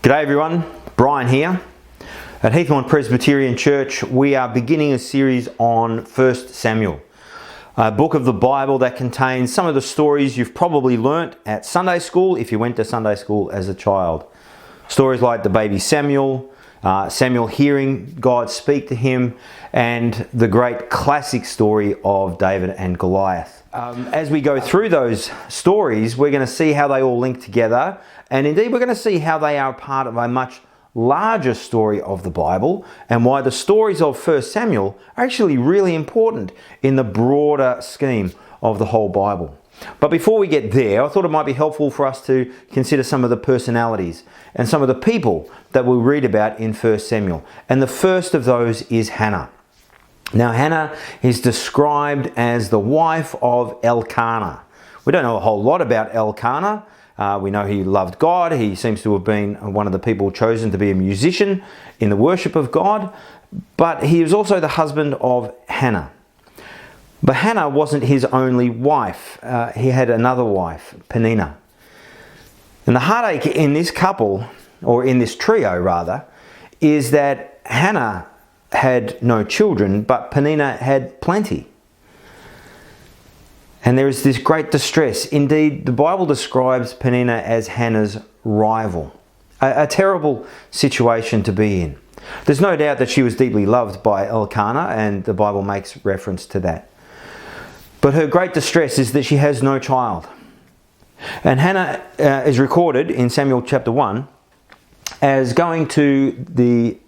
G'day everyone, Brian here. At Heathmont Presbyterian Church, we are beginning a series on 1 Samuel, a book of the Bible that contains some of the stories you've probably learnt at Sunday school if you went to Sunday school as a child. Stories like the baby Samuel, Samuel hearing God speak to him, and the great classic story of David and Goliath. As we go through those stories, we're going to see how they all link together, and indeed we're going to see how they are part of a much larger story of the Bible, and why the stories of 1 Samuel are actually really important in the broader scheme of the whole Bible. But before we get there, I thought it might be helpful for us to consider some of the personalities and some of the people that we'll read about in 1 Samuel. And the first of those is Hannah. Now, Hannah is described as the wife of Elkanah. We don't know a whole lot about Elkanah. We know he loved God. He seems to have been one of the people chosen to be a musician in the worship of God. But he was also the husband of Hannah. But Hannah wasn't his only wife. He had another wife, Peninnah. And the heartache in this couple, or in this trio rather, is that Hannah had no children, but Peninnah had plenty. And there is this great distress. Indeed, the Bible describes Peninnah as Hannah's rival. A terrible situation to be in. There's no doubt that she was deeply loved by Elkanah, and the Bible makes reference to that. But her great distress is that she has no child. And Hannah is recorded in Samuel chapter 1 as going to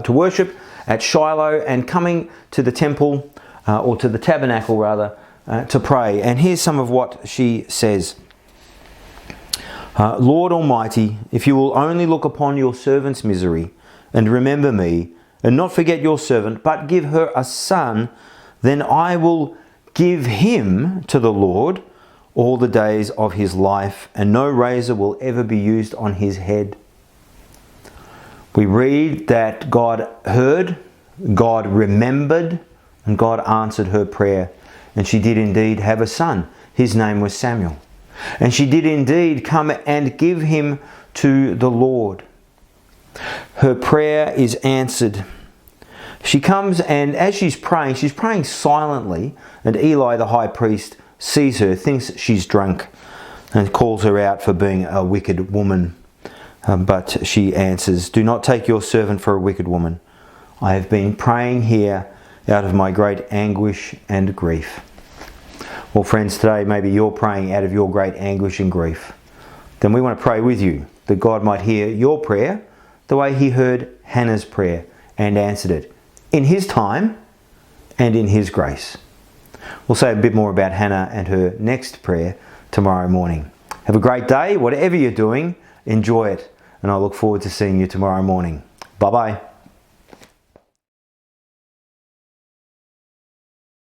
worship at Shiloh and coming to the temple, or to the tabernacle rather, to pray. And here's some of what she says. Lord Almighty, if you will only look upon your servant's misery and remember me, and not forget your servant, but give her a son, then I will give him to the Lord all the days of his life, and no razor will ever be used on his head. We read that God heard, God remembered, and God answered her prayer. And she did indeed have a son. His name was Samuel. And she did indeed come and give him to the Lord. Her prayer is answered. She comes, and as she's praying silently, and Eli the high priest sees her, thinks she's drunk, and calls her out for being a wicked woman. But she answers, "Do not take your servant for a wicked woman. I have been praying here out of my great anguish and grief." Well, friends, today maybe you're praying out of your great anguish and grief. Then we want to pray with you that God might hear your prayer the way he heard Hannah's prayer and answered it in his time and in his grace. We'll say a bit more about Hannah and her next prayer tomorrow morning. Have a great day. Whatever you're doing, enjoy it. And I look forward to seeing you tomorrow morning. Bye-bye.